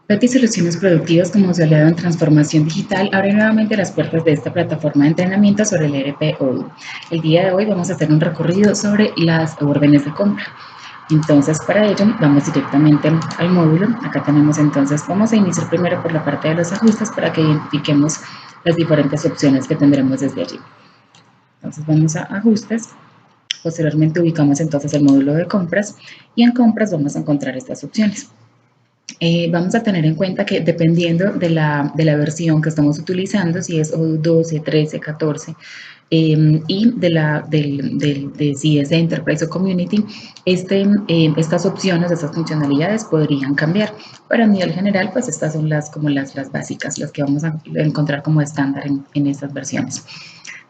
Peti Soluciones Productivas, como su aliado en transformación digital, abre nuevamente las puertas de esta plataforma de entrenamiento sobre el ERP Odoo. El día de hoy vamos a hacer un recorrido sobre las órdenes de compra. Entonces, para ello, vamos directamente al módulo. Acá tenemos entonces, vamos a iniciar primero por la parte de los ajustes para que identifiquemos las diferentes opciones que tendremos desde allí. Entonces, vamos a ajustes. Posteriormente ubicamos entonces el módulo de compras y en compras vamos a encontrar estas opciones. Vamos a tener en cuenta que dependiendo de la versión que estamos utilizando, si es Odoo 12, 13, 14, y de si es de Enterprise o Community, estas opciones, estas funcionalidades podrían cambiar. Pero a nivel general, pues estas son las básicas, las que vamos a encontrar como estándar en estas versiones.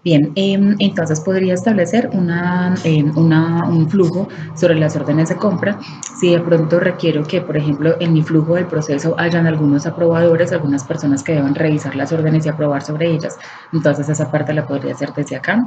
Bien, entonces podría establecer un flujo sobre las órdenes de compra. Si de pronto requiero que, por ejemplo, en mi flujo del proceso hayan algunos aprobadores, algunas personas que deban revisar las órdenes y aprobar sobre ellas, entonces esa parte la podría hacer desde acá.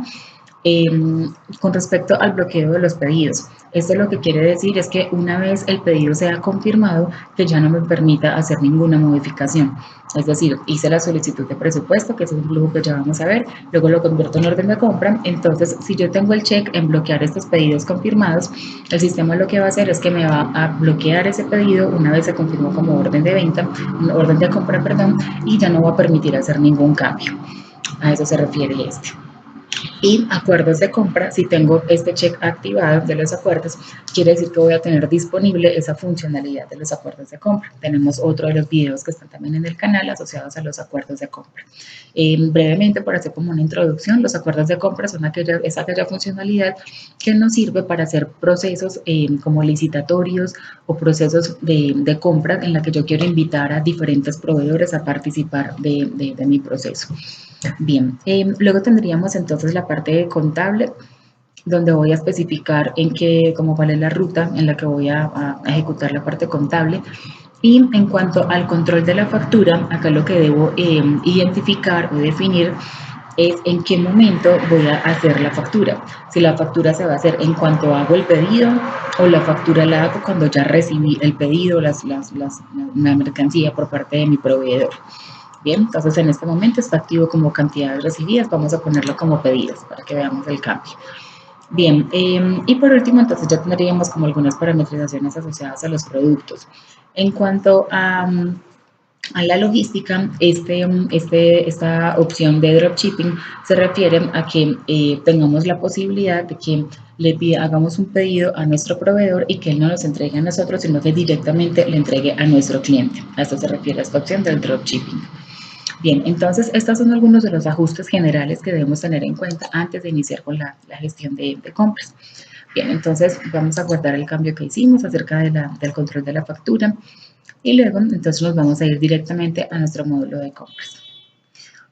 Con respecto al bloqueo de los pedidos, esto lo que quiere decir es que una vez el pedido sea confirmado, que ya no me permita hacer ninguna modificación. Es decir, hice la solicitud de presupuesto, que es un flujo que ya vamos a ver, luego lo convierto en orden de compra. Entonces, si yo tengo el check en bloquear estos pedidos confirmados, el sistema lo que va a hacer es que me va a bloquear ese pedido una vez se confirmó como orden de venta, orden de compra, perdón, y ya no va a permitir hacer ningún cambio. A eso se refiere este. Y acuerdos de compra, si tengo este check activado de los acuerdos, quiere decir que voy a tener disponible esa funcionalidad de los acuerdos de compra. Tenemos otro de los videos que están también en el canal asociados a los acuerdos de compra. Brevemente, por hacer como una introducción, los acuerdos de compra son aquella funcionalidad que nos sirve para hacer procesos como licitatorios o procesos de compra en la que yo quiero invitar a diferentes proveedores a participar de mi proceso. Bien, luego tendríamos entonces la parte contable, donde voy a especificar cuál es la ruta en la que voy a ejecutar la parte contable. Y en cuanto al control de la factura, acá lo que debo identificar o definir es en qué momento voy a hacer la factura. Si la factura se va a hacer en cuanto hago el pedido o la factura la hago cuando ya recibí el pedido, la mercancía por parte de mi proveedor. Bien, entonces en este momento está activo como cantidades recibidas, vamos a ponerlo como pedidos para que veamos el cambio. Bien, y por último, entonces ya tendríamos como algunas parametrizaciones asociadas a los productos. En cuanto a la logística, esta opción de dropshipping se refiere a que tengamos la posibilidad de que hagamos un pedido a nuestro proveedor y que él no nos entregue a nosotros, sino que directamente le entregue a nuestro cliente. A esto se refiere esta opción del dropshipping. Bien, entonces estos son algunos de los ajustes generales que debemos tener en cuenta antes de iniciar con la gestión de compras. Bien, entonces vamos a guardar el cambio que hicimos acerca del control de la factura y luego entonces nos vamos a ir directamente a nuestro módulo de compras.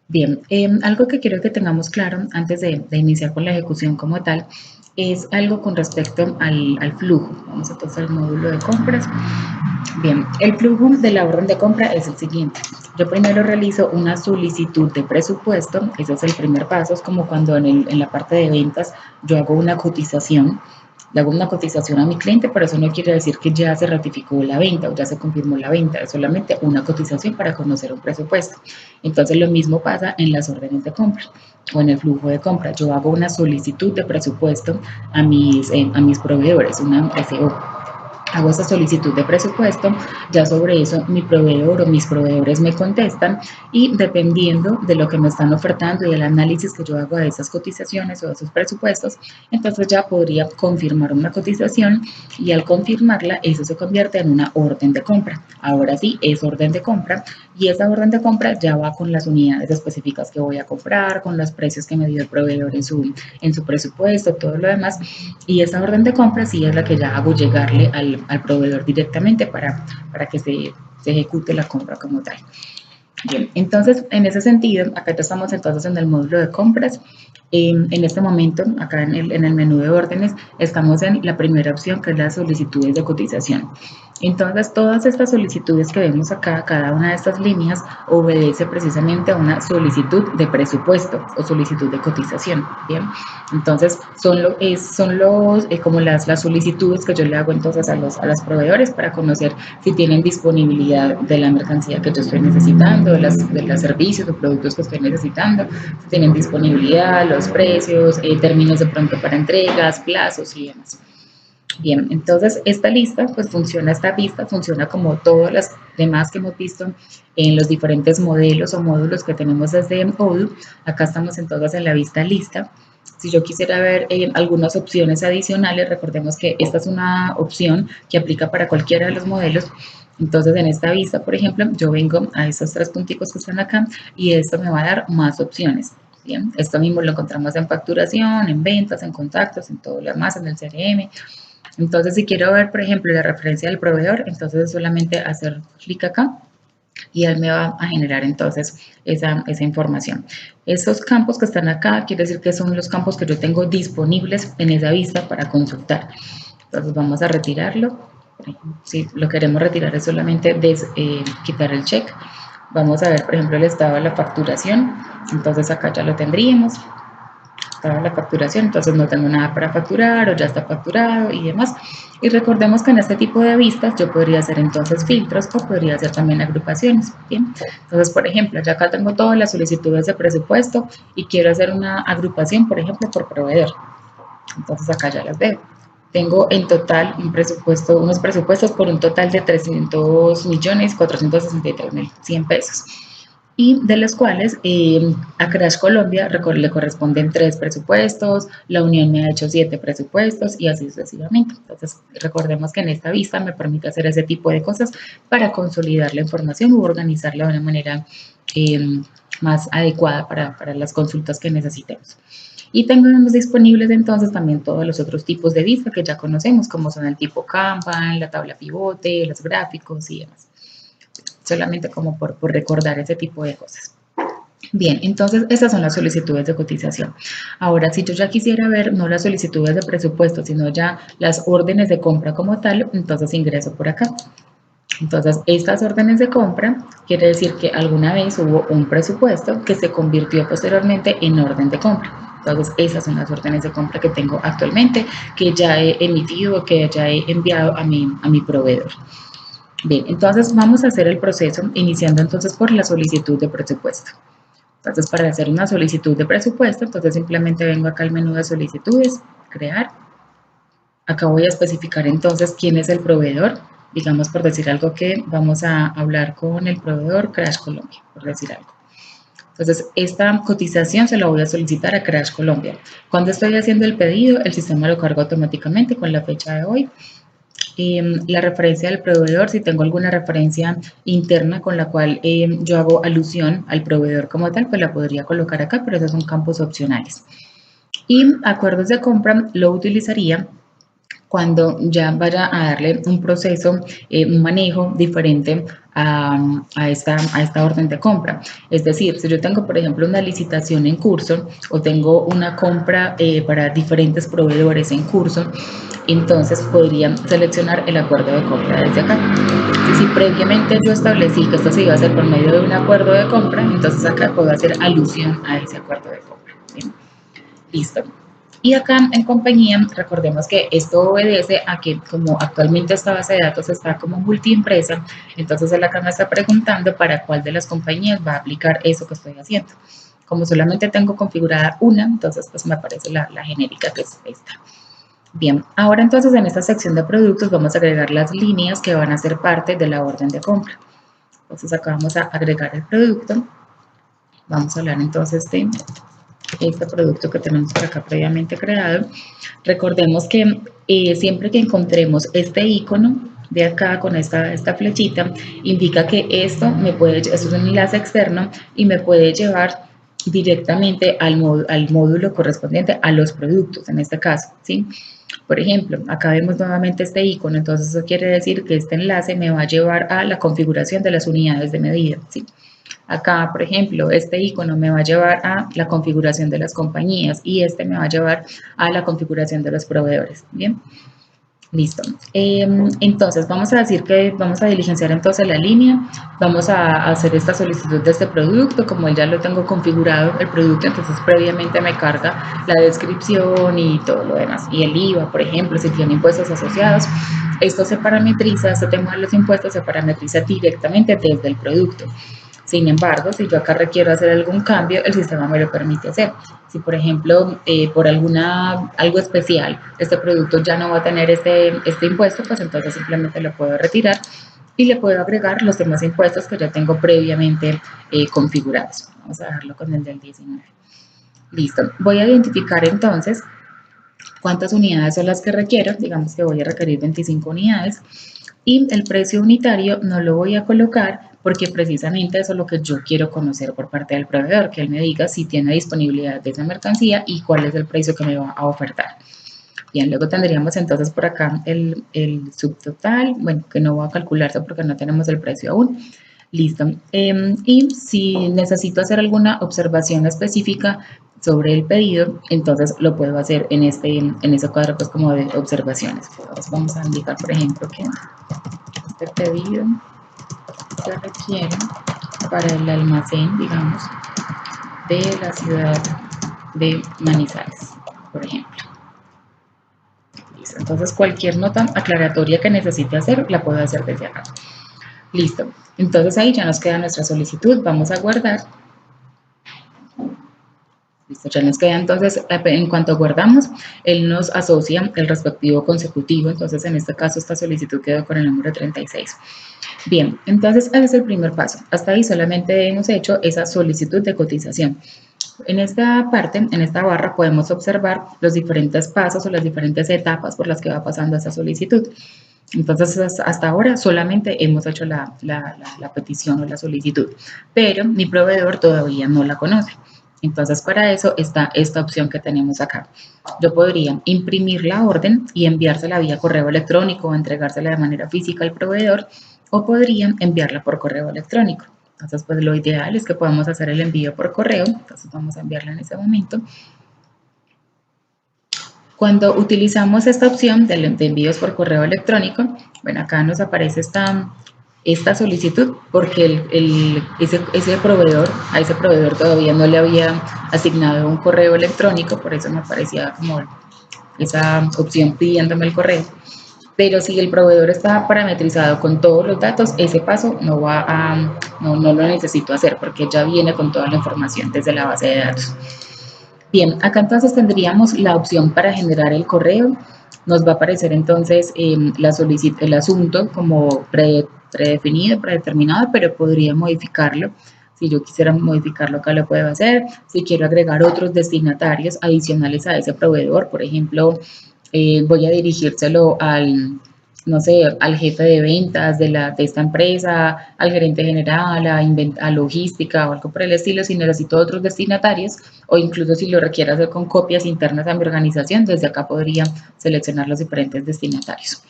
Bien, algo que quiero que tengamos claro antes de iniciar con la ejecución como tal es algo con respecto al flujo. Vamos entonces al módulo de compras. Bien, el flujo de la orden de compra es el siguiente. Yo primero realizo una solicitud de presupuesto, ese es el primer paso, es como cuando en la parte de ventas yo hago una cotización, le hago una cotización a mi cliente, pero eso no quiere decir que ya se ratificó la venta o ya se confirmó la venta, es solamente una cotización para conocer un presupuesto. Entonces lo mismo pasa en las órdenes de compra o en el flujo de compra. Yo hago una solicitud de presupuesto a mis proveedores, una SO. Hago esa solicitud de presupuesto, ya sobre eso mi proveedor o mis proveedores me contestan y dependiendo de lo que me están ofertando y del análisis que yo hago de esas cotizaciones o de esos presupuestos, entonces ya podría confirmar una cotización y al confirmarla eso se convierte en una orden de compra. Ahora sí, es orden de compra y esa orden de compra ya va con las unidades específicas que voy a comprar, con los precios que me dio el proveedor en su presupuesto, todo lo demás, y esa orden de compra sí es la que ya hago llegarle al proveedor directamente para que se ejecute la compra como tal. Bien, entonces en ese sentido, acá estamos entonces en el módulo de compras. En este momento, acá en el menú de órdenes, estamos en la primera opción, que es las solicitudes de cotización. Entonces, todas estas solicitudes que vemos acá, cada una de estas líneas, obedece precisamente a una solicitud de presupuesto o solicitud de cotización, ¿bien? Entonces, como las solicitudes que yo le hago entonces a los proveedores para conocer si tienen disponibilidad de la mercancía que yo estoy necesitando, de los servicios o productos que estoy necesitando, si tienen disponibilidad, los precios, términos de pronto para entregas, plazos y demás. Bien, entonces esta vista funciona como todas las demás que hemos visto en los diferentes modelos o módulos que tenemos desde Odoo. Acá estamos entonces en la vista lista. Si yo quisiera ver algunas opciones adicionales, recordemos que esta es una opción que aplica para cualquiera de los modelos. Entonces en esta vista, por ejemplo, yo vengo a esos tres punticos que están acá y esto me va a dar más opciones. Bien, esto mismo lo encontramos en facturación, en ventas, en contactos, en todo lo demás, en el CRM. Entonces, si quiero ver, por ejemplo, la referencia del proveedor, entonces es solamente hacer clic acá y él me va a generar entonces esa información. Esos campos que están acá, quiere decir que son los campos que yo tengo disponibles en esa vista para consultar. Entonces, vamos a retirarlo. Si lo queremos retirar es solamente quitar el check. Vamos a ver, por ejemplo, el estado de la facturación. Entonces, acá ya lo tendríamos. Estaba la facturación, entonces no tengo nada para facturar o ya está facturado y demás. Y recordemos que en este tipo de vistas yo podría hacer entonces filtros o podría hacer también agrupaciones. ¿Bien? Entonces, por ejemplo, ya acá tengo todas las solicitudes de presupuesto y quiero hacer una agrupación, por ejemplo, por proveedor. Entonces acá ya las veo. Tengo en total unos presupuestos por un total de 300.463.100 pesos. Y de los cuales a Crash Colombia le corresponden 3 presupuestos, la Unión me ha hecho 7 presupuestos y así sucesivamente. Entonces, recordemos que en esta vista me permite hacer ese tipo de cosas para consolidar la información u organizarla de una manera más adecuada para las consultas que necesitemos. Y tenemos disponibles entonces también todos los otros tipos de vista que ya conocemos, como son el tipo Kanban, la tabla pivote, los gráficos y demás. Solamente como por recordar ese tipo de cosas. Bien, entonces estas son las solicitudes de cotización. Ahora, si yo ya quisiera ver no las solicitudes de presupuesto, sino ya las órdenes de compra como tal, entonces ingreso por acá. Entonces, estas órdenes de compra quiere decir que alguna vez hubo un presupuesto que se convirtió posteriormente en orden de compra. Entonces, esas son las órdenes de compra que tengo actualmente, que ya he emitido, que ya he enviado a mi proveedor. Bien, entonces vamos a hacer el proceso iniciando entonces por la solicitud de presupuesto. Entonces, para hacer una solicitud de presupuesto, entonces simplemente vengo acá al menú de solicitudes, crear. Acá voy a especificar entonces quién es el proveedor. Digamos, por decir algo, que vamos a hablar con el proveedor Crash Colombia, por decir algo. Entonces, esta cotización se la voy a solicitar a Crash Colombia. Cuando estoy haciendo el pedido, el sistema lo carga automáticamente con la fecha de hoy. La referencia del proveedor, si tengo alguna referencia interna con la cual yo hago alusión al proveedor como tal, pues la podría colocar acá, pero esos son campos opcionales. Y acuerdos de compra lo utilizaría cuando ya vaya a darle un proceso, un manejo diferente a esta orden de compra. Es decir, si yo tengo, por ejemplo, una licitación en curso o tengo una compra para diferentes proveedores en curso, entonces podría seleccionar el acuerdo de compra desde acá. Si previamente yo establecí que esto se iba a hacer por medio de un acuerdo de compra, entonces acá puedo hacer alusión a ese acuerdo de compra. ¿Bien? Listo. Y acá en compañía, recordemos que esto obedece a que como actualmente esta base de datos está como multiempresa, entonces él acá me está preguntando para cuál de las compañías va a aplicar eso que estoy haciendo. Como solamente tengo configurada una, entonces pues me aparece la genérica, que es esta. Bien, ahora entonces en esta sección de productos vamos a agregar las líneas que van a ser parte de la orden de compra. Entonces acá vamos a agregar el producto. Vamos a hablar entonces de este producto que tenemos por acá previamente creado. Recordemos que siempre que encontremos este icono de acá con esta flechita, indica que esto es un enlace externo y me puede llevar directamente al módulo correspondiente a los productos, en este caso, ¿sí? Por ejemplo, acá vemos nuevamente este icono, entonces eso quiere decir que este enlace me va a llevar a la configuración de las unidades de medida, ¿sí? Acá, por ejemplo, este icono me va a llevar a la configuración de las compañías y este me va a llevar a la configuración de los proveedores. Bien. Listo. Entonces vamos a decir que vamos a diligenciar entonces la línea, vamos a hacer esta solicitud de este producto, como ya lo tengo configurado el producto, entonces previamente me carga la descripción y todo lo demás, y el IVA, por ejemplo, si tiene impuestos asociados, esto se parametriza, este tema de los impuestos se parametriza directamente desde el producto. Sin embargo, si yo acá requiero hacer algún cambio, el sistema me lo permite hacer. Si, por ejemplo, por algo especial, este producto ya no va a tener este impuesto, pues entonces simplemente lo puedo retirar y le puedo agregar los demás impuestos que ya tengo previamente configurados. Vamos a dejarlo con el del 19. Listo. Voy a identificar entonces cuántas unidades son las que requiero. Digamos que voy a requerir 25 unidades. Y el precio unitario no lo voy a colocar porque precisamente eso es lo que yo quiero conocer por parte del proveedor, que él me diga si tiene disponibilidad de esa mercancía y cuál es el precio que me va a ofertar. Bien, luego tendríamos entonces por acá el subtotal, bueno, que no va a calcularse porque no tenemos el precio aún. Listo. Y si necesito hacer alguna observación específica sobre el pedido, entonces lo puedo hacer en ese cuadro pues como de observaciones. Entonces vamos a indicar, por ejemplo, que este pedido se requiere para el almacén, digamos, de la ciudad de Manizales, por ejemplo. Listo. Entonces cualquier nota aclaratoria que necesite hacer, la puedo hacer desde acá. Listo. Entonces ahí ya nos queda nuestra solicitud. Vamos a guardar. Listo, ya nos queda entonces, en cuanto guardamos, él nos asocia el respectivo consecutivo. Entonces en este caso esta solicitud quedó con el número 36. Bien, entonces ese es el primer paso. Hasta ahí solamente hemos hecho esa solicitud de cotización. En esta parte, en esta barra, podemos observar los diferentes pasos o las diferentes etapas por las que va pasando esa solicitud. Entonces, hasta ahora solamente hemos hecho la petición o la solicitud, pero mi proveedor todavía no la conoce. Entonces, para eso está esta opción que tenemos acá. Yo podría imprimir la orden y enviársela vía correo electrónico o entregársela de manera física al proveedor, o podría enviarla por correo electrónico. Entonces, pues lo ideal es que podamos hacer el envío por correo. Entonces, vamos a enviarla en ese momento. Cuando utilizamos esta opción de envíos por correo electrónico, bueno, acá nos aparece esta solicitud porque ese proveedor, a ese proveedor todavía no le había asignado un correo electrónico, por eso me aparecía como esa opción pidiéndome el correo. Pero si el proveedor está parametrizado con todos los datos, ese paso no lo necesito hacer porque ya viene con toda la información desde la base de datos. Bien, acá entonces tendríamos la opción para generar el correo. Nos va a aparecer entonces el asunto como predefinido, predeterminado, pero podría modificarlo. Si yo quisiera modificarlo, acá lo puedo hacer. Si quiero agregar otros destinatarios adicionales a ese proveedor, por ejemplo, voy a dirigírselo no sé, al jefe de ventas de esta empresa, al gerente general, a logística o algo por el estilo, si necesito otros destinatarios, o incluso si lo requiero hacer con copias internas a mi organización, desde acá podría seleccionar los diferentes destinatarios.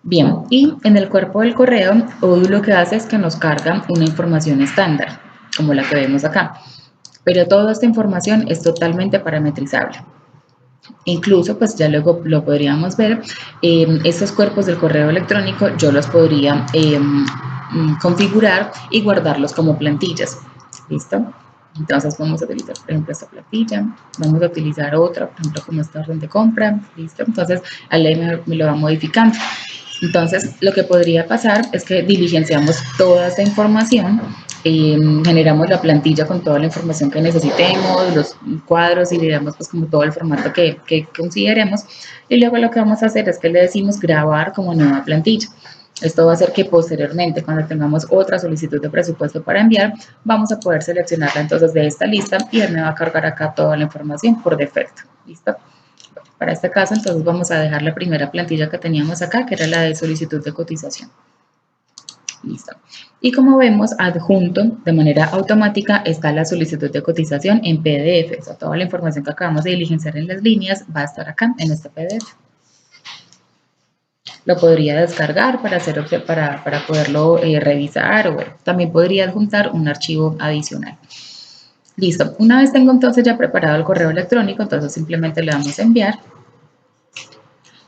Bien, y en el cuerpo del correo, Odoo lo que hace es que nos carga una información estándar, como la que vemos acá, pero toda esta información es totalmente parametrizable. Incluso, pues ya luego lo podríamos ver, estos cuerpos del correo electrónico yo los podría configurar y guardarlos como plantillas. ¿Listo? Entonces vamos a utilizar, por ejemplo, esta plantilla, vamos a utilizar otra, por ejemplo, como esta orden de compra. ¿Listo? Entonces, a ley me lo va modificando. Entonces, lo que podría pasar es que diligenciamos toda esta información, generamos la plantilla con toda la información que necesitemos, los cuadros y le damos pues como todo el formato que consideremos, y luego lo que vamos a hacer es que le decimos grabar como nueva plantilla. Esto va a hacer que posteriormente, cuando tengamos otra solicitud de presupuesto para enviar, vamos a poder seleccionarla entonces de esta lista y él me va a cargar acá toda la información por defecto. ¿Listo? Para este caso, entonces vamos a dejar la primera plantilla que teníamos acá, que era la de solicitud de cotización. Listo. Y como vemos, adjunto de manera automática está la solicitud de cotización en PDF. O sea, toda la información que acabamos de diligenciar en las líneas va a estar acá en este PDF. lo podría descargar para, para poderlo revisar, o bueno, también podría adjuntar un archivo adicional. Listo, una vez tengo entonces ya preparado el correo electrónico, entonces simplemente le damos a enviar.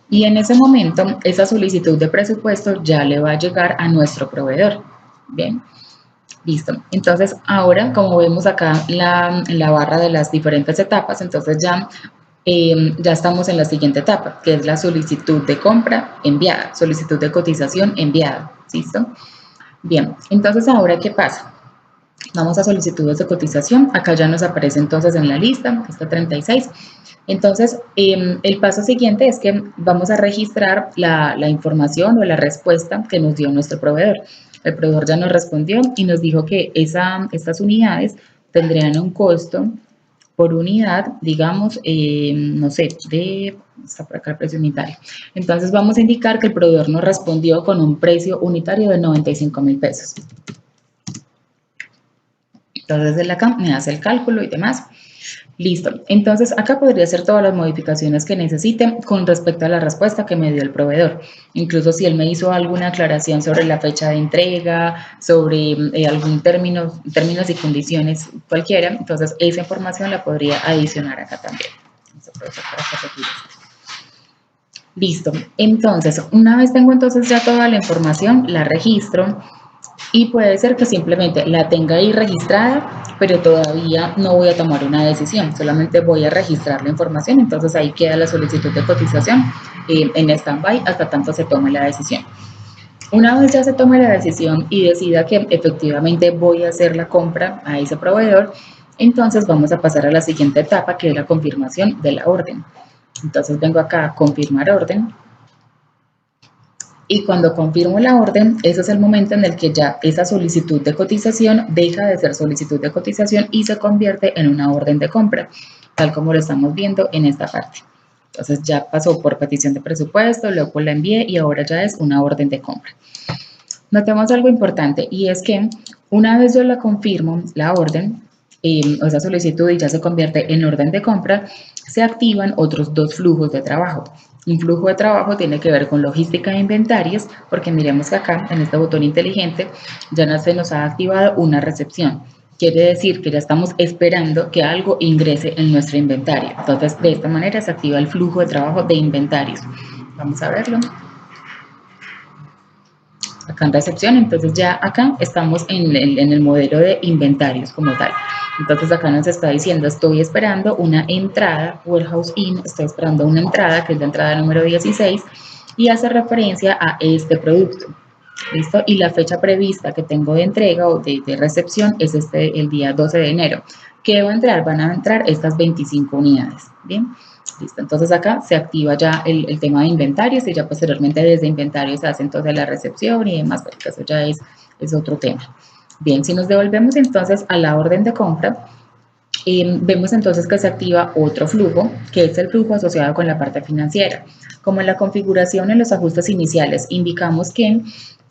Y en ese momento, esa solicitud de presupuesto ya le va a llegar a nuestro proveedor. Bien, listo. Entonces, ahora, como vemos acá en la barra de las diferentes etapas, entonces ya estamos en la siguiente etapa, que es la solicitud de compra enviada, solicitud de cotización enviada. ¿Listo? Bien, entonces, ¿ahora qué pasa? Vamos a solicitudes de cotización. Acá ya nos aparece entonces en la lista, esta 36. Entonces, el paso siguiente es que vamos a registrar la información o la respuesta que nos dio nuestro proveedor. El proveedor ya nos respondió y nos dijo que estas unidades tendrían un costo por unidad, digamos, no sé, está por acá el precio unitario. Entonces, vamos a indicar que el proveedor nos respondió con un precio unitario de 95,000 pesos. Entonces, él acá me hace el cálculo y demás. Listo. Entonces, acá podría hacer todas las modificaciones que necesite con respecto a la respuesta que me dio el proveedor. Incluso si él me hizo alguna aclaración sobre la fecha de entrega, sobre algún términos y condiciones cualquiera, entonces esa información la podría adicionar acá también. Listo. Entonces, una vez tengo entonces ya toda la información, la registro. Y puede ser que simplemente la tenga ahí registrada, pero todavía no voy a tomar una decisión, solamente voy a registrar la información, entonces ahí queda la solicitud de cotización en stand-by hasta tanto se tome la decisión. Una vez ya se tome la decisión y decida que efectivamente voy a hacer la compra a ese proveedor, entonces vamos a pasar a la siguiente etapa, que es la confirmación de la orden. Entonces vengo acá a confirmar orden. Y cuando confirmo la orden, ese es el momento en el que ya esa solicitud de cotización deja de ser solicitud de cotización y se convierte en una orden de compra, tal como lo estamos viendo en esta parte. Entonces ya pasó por petición de presupuesto, luego la envié y ahora ya es una orden de compra. Notemos algo importante y es que una vez yo la confirmo, la orden, o esa solicitud y ya se convierte en orden de compra, se activan otros dos flujos de trabajo. Un flujo de trabajo tiene que ver con logística e inventarios, porque miremos que acá en este botón inteligente ya se nos ha activado una recepción. Quiere decir que ya estamos esperando que algo ingrese en nuestro inventario. Entonces, de esta manera se activa el flujo de trabajo de inventarios. Vamos a verlo. Acá en recepción, entonces ya acá estamos en el modelo de inventarios como tal. Entonces acá nos está diciendo, estoy esperando una entrada, warehouse in, estoy esperando una entrada, que es la entrada número 16, y hace referencia a este producto. ¿Listo? Y la fecha prevista que tengo de entrega o de recepción es el día 12 de enero. ¿Qué va a entrar? Van a entrar estas 25 unidades. ¿Bien? Listo, entonces acá se activa ya el tema de inventarios y ya posteriormente desde inventarios se hace entonces la recepción y demás, porque eso ya es otro tema. Bien, si nos devolvemos entonces a la orden de compra, vemos entonces que se activa otro flujo, que es el flujo asociado con la parte financiera. Como en la configuración en los ajustes iniciales indicamos que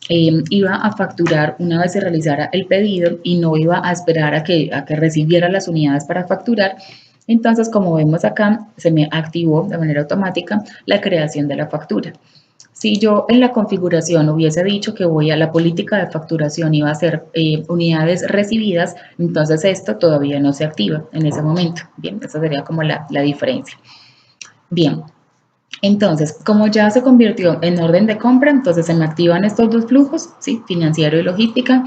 iba a facturar una vez se realizara el pedido y no iba a esperar a que recibiera las unidades para facturar. Entonces, como vemos acá, se me activó de manera automática la creación de la factura. Si yo en la configuración hubiese dicho que voy a la política de facturación iba a ser unidades recibidas, entonces esto todavía no se activa en ese momento. Bien, esa sería como la diferencia. Bien, entonces, como ya se convirtió en orden de compra, entonces se me activan estos dos flujos, ¿sí? Financiero y logística,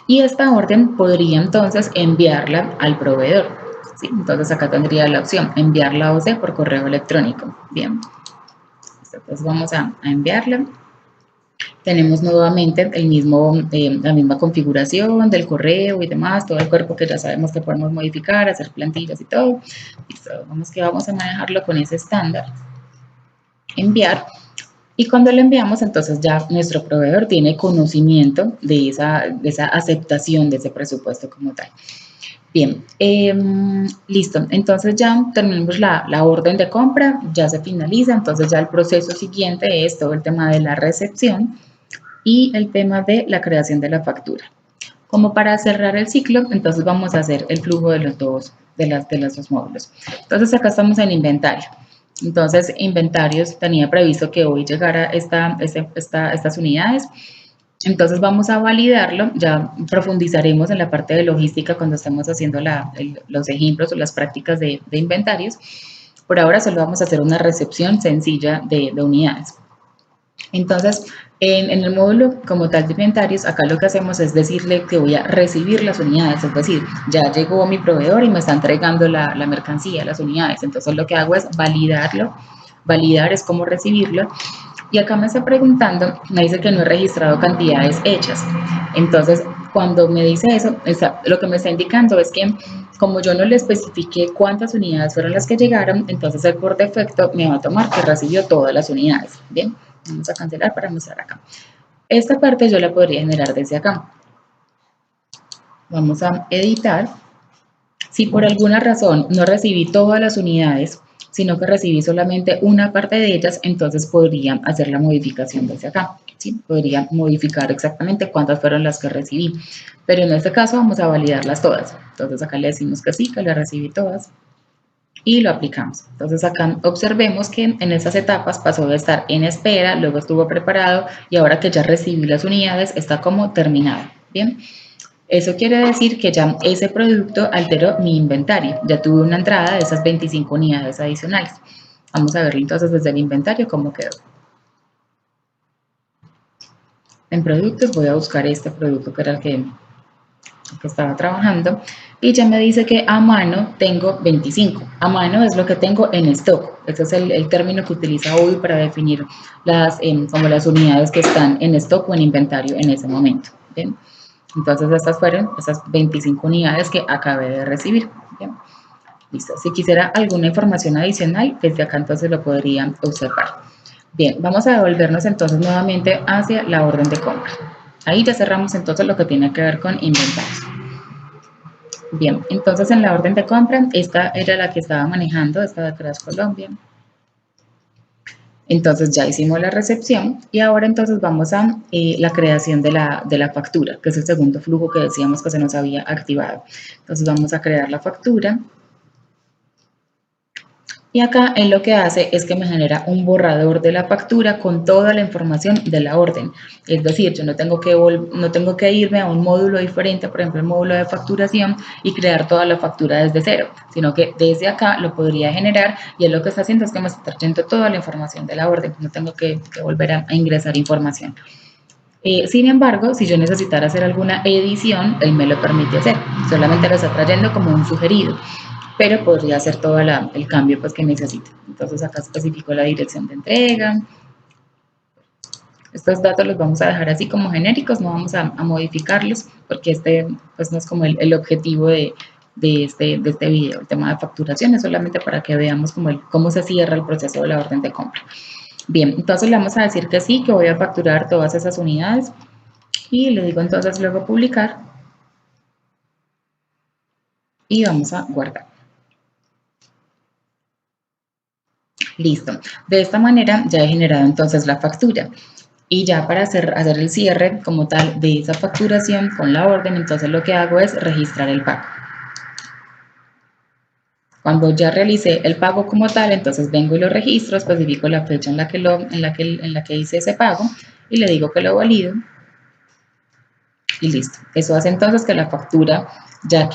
y esta orden podría entonces enviarla al proveedor, ¿sí? Entonces acá tendría la opción enviarla a OC por correo electrónico. Bien, entonces vamos a enviarla. Tenemos nuevamente la misma configuración del correo y demás, todo el cuerpo que ya sabemos que podemos modificar, hacer plantillas y todo. Listo, vamos a manejarlo con ese estándar. Enviar. Y cuando lo enviamos, entonces ya nuestro proveedor tiene conocimiento de esa aceptación de ese presupuesto como tal. Bien, listo. Entonces ya terminamos la orden de compra, ya se finaliza. Entonces ya el proceso siguiente es todo el tema de la recepción y el tema de la creación de la factura. Como para cerrar el ciclo, entonces vamos a hacer el flujo de los dos módulos. Entonces acá estamos en inventario. Entonces, inventarios tenía previsto que hoy llegara estas unidades. Entonces vamos a validarlo, ya profundizaremos en la parte de logística cuando estemos haciendo los ejemplos o las prácticas de inventarios. Por ahora solo vamos a hacer una recepción sencilla de unidades. Entonces, en el módulo como tal de inventarios, acá lo que hacemos es decirle que voy a recibir las unidades, es decir, ya llegó mi proveedor y me está entregando la mercancía, las unidades. Entonces lo que hago es validarlo, validar es cómo recibirlo. Y acá me está preguntando, me dice que no he registrado cantidades hechas. Entonces, cuando me dice eso, lo que me está indicando es que como yo no le especifiqué cuántas unidades fueron las que llegaron, entonces él por defecto me va a tomar que recibió todas las unidades. Bien, vamos a cancelar para mostrar acá. Esta parte yo la podría generar desde acá. Vamos a editar. Si por alguna razón no recibí todas las unidades, sino que recibí solamente una parte de ellas, entonces podría hacer la modificación desde acá. ¿Sí? Podría modificar exactamente cuántas fueron las que recibí. Pero en este caso vamos a validarlas todas. Entonces acá le decimos que sí, que las recibí todas. Y lo aplicamos. Entonces acá observemos que en estas etapas pasó de estar en espera, luego estuvo preparado y ahora que ya recibí las unidades está como terminado. Bien. Eso quiere decir que ya ese producto alteró mi inventario. Ya tuve una entrada de esas 25 unidades adicionales. Vamos a verlo entonces desde el inventario cómo quedó. En productos voy a buscar este producto que era el que estaba trabajando y ya me dice que a mano tengo 25. A mano es lo que tengo en stock. Ese es el término que utiliza hoy para definir como las unidades que están en stock o en inventario en ese momento. ¿Bien? Entonces estas fueron esas 25 unidades que acabé de recibir. ¿Bien? Listo. Si quisiera alguna información adicional, desde acá entonces lo podría observar. Bien, vamos a devolvernos entonces nuevamente hacia la orden de compra. Ahí ya cerramos entonces lo que tiene que ver con inventarios. Bien, entonces en la orden de compra, esta era la que estaba manejando, esta de Crash Colombia. Entonces ya hicimos la recepción y ahora entonces vamos a la creación de la factura, que es el segundo flujo que decíamos que se nos había activado. Entonces vamos a crear la factura. Y acá él lo que hace es que me genera un borrador de la factura con toda la información de la orden. Es decir, yo no tengo que irme a un módulo diferente, por ejemplo, el módulo de facturación y crear toda la factura desde cero, sino que desde acá lo podría generar y él lo que está haciendo es que me está trayendo toda la información de la orden. No tengo que volver a ingresar información. Sin embargo, si yo necesitara hacer alguna edición, él me lo permite hacer. Solamente lo está trayendo como un sugerido, pero podría hacer todo el cambio pues, que necesite. Entonces acá especifico la dirección de entrega. Estos datos los vamos a dejar así como genéricos, no vamos a modificarlos porque este pues, no es como el objetivo de este video. El tema de facturación es solamente para que veamos cómo se cierra el proceso de la orden de compra. Bien, entonces le vamos a decir que sí, que voy a facturar todas esas unidades y le digo entonces luego publicar y vamos a guardar. Listo. De esta manera ya he generado entonces la factura. Y ya para hacer el cierre como tal de esa facturación con la orden, entonces lo que hago es registrar el pago. Cuando ya realicé el pago como tal, entonces vengo y lo registro, especifico la fecha en la que hice ese pago y le digo que lo valido. Y listo. Eso hace entonces que la factura, ya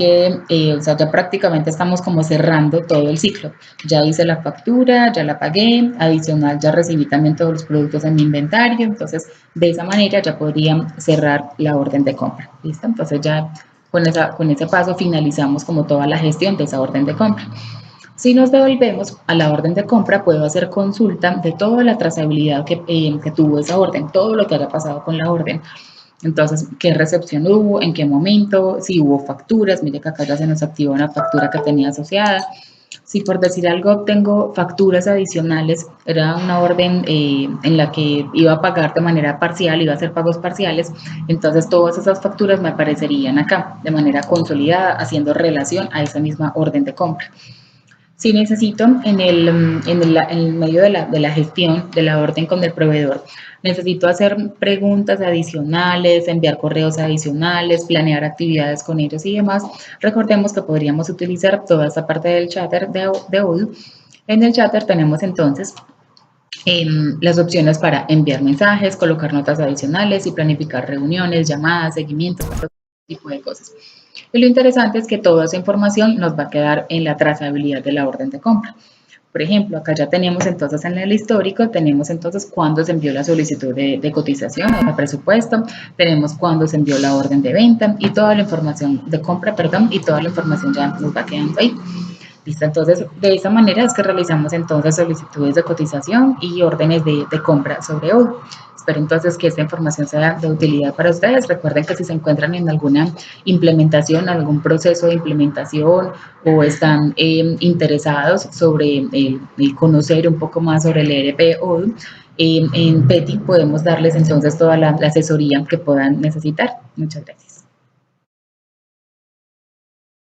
prácticamente estamos como cerrando todo el ciclo. Ya hice la factura, ya la pagué, adicional ya recibí también todos los productos en mi inventario, entonces de esa manera ya podría cerrar la orden de compra. ¿Listo? Entonces ya con ese paso finalizamos como toda la gestión de esa orden de compra. Si nos devolvemos a la orden de compra, puedo hacer consulta de toda la trazabilidad que tuvo esa orden, todo lo que haya pasado con la orden. Entonces, ¿qué recepción hubo? ¿En qué momento? Si hubo facturas, mire que acá ya se nos activó una factura que tenía asociada. Si por decir algo tengo facturas adicionales, era una orden en la que iba a pagar de manera parcial, iba a hacer pagos parciales, entonces todas esas facturas me aparecerían acá de manera consolidada, haciendo relación a esa misma orden de compra. Si necesito en el medio de la gestión de la orden con el proveedor, necesito hacer preguntas adicionales, enviar correos adicionales, planear actividades con ellos y demás, recordemos que podríamos utilizar toda esta parte del chatter de audio En el Chatter tenemos entonces las opciones para enviar mensajes, colocar notas adicionales y planificar reuniones, llamadas, seguimientos, todo tipo de cosas. Y lo interesante es que toda esa información nos va a quedar en la trazabilidad de la orden de compra. Por ejemplo, acá ya tenemos entonces en el histórico, tenemos entonces cuándo se envió la solicitud de cotización o de presupuesto, tenemos cuándo se envió la orden de venta y toda la información de compra, perdón, y toda la información ya nos va quedando ahí. ¿Listo? Entonces, de esa manera es que realizamos entonces solicitudes de cotización y órdenes de compra sobre Odoo. Espero entonces que esta información sea de utilidad para ustedes. Recuerden que si se encuentran en alguna implementación, algún proceso de implementación o están interesados sobre conocer un poco más sobre el ERP Odoo, en PETI podemos darles entonces toda la asesoría que puedan necesitar. Muchas gracias.